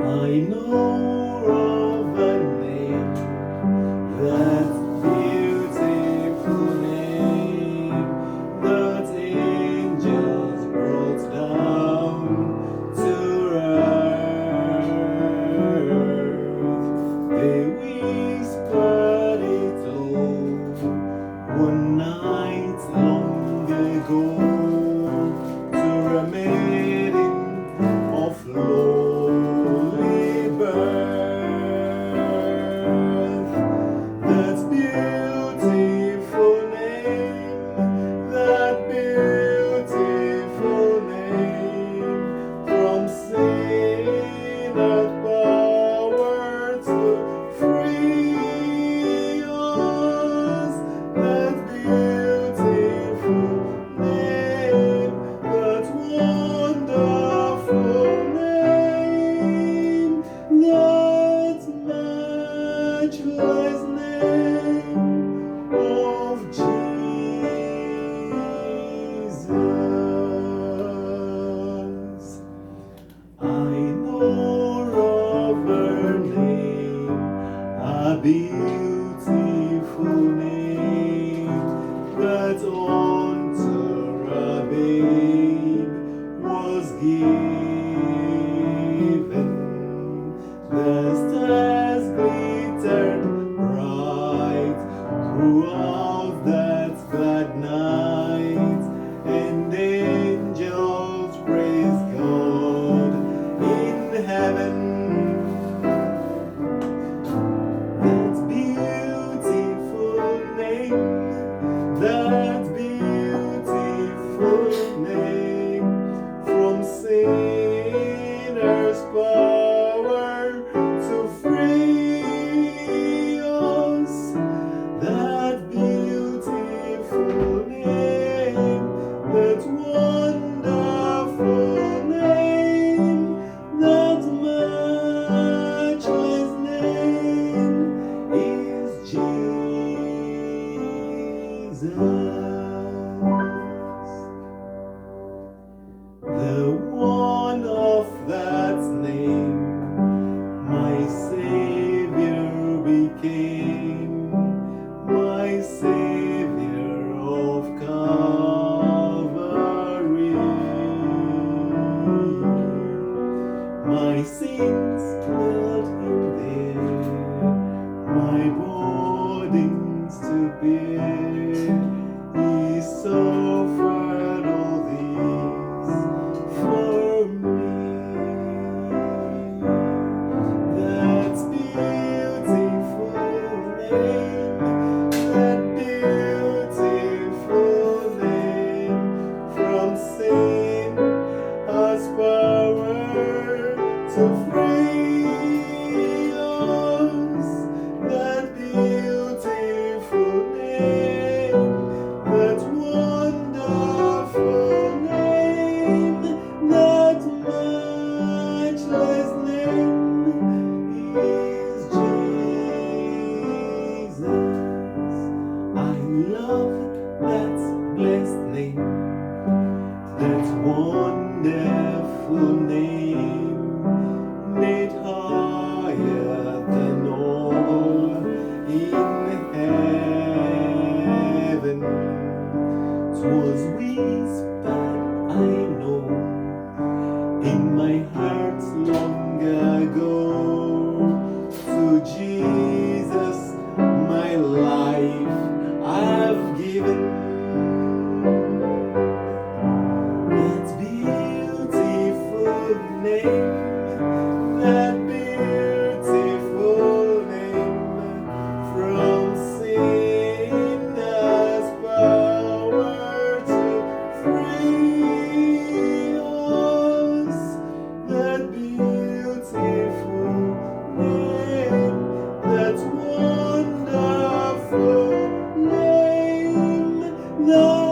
I know of a name, that beautiful name, that angels brought down to earth. They whispered it all one night long ago to a maiden of lowly birth. That beautiful name, that beautiful name, from sinner's power to free us. That beautiful name, that wonderful name, that matchless name of Jesus. I know of her name, a beautiful name, that unto a babe was given. The stars glittered bright throughout that glad night, and angels praised God in heaven. That beautiful name, that beautiful name, from sinner's power to free us. That beautiful name, that wonderful name, that matchless name is Jesus. The one of that name, my Savior became, my Savior of Calvary. My sins dwelt in there, my burdens to bear. He suffered all this for me. That beautiful name, that beautiful name, from sin has power to free us. That beautiful name, that wonderful name, that matchless name is Jesus. I love that blessed name, that wonderful name, made higher than all in heaven. love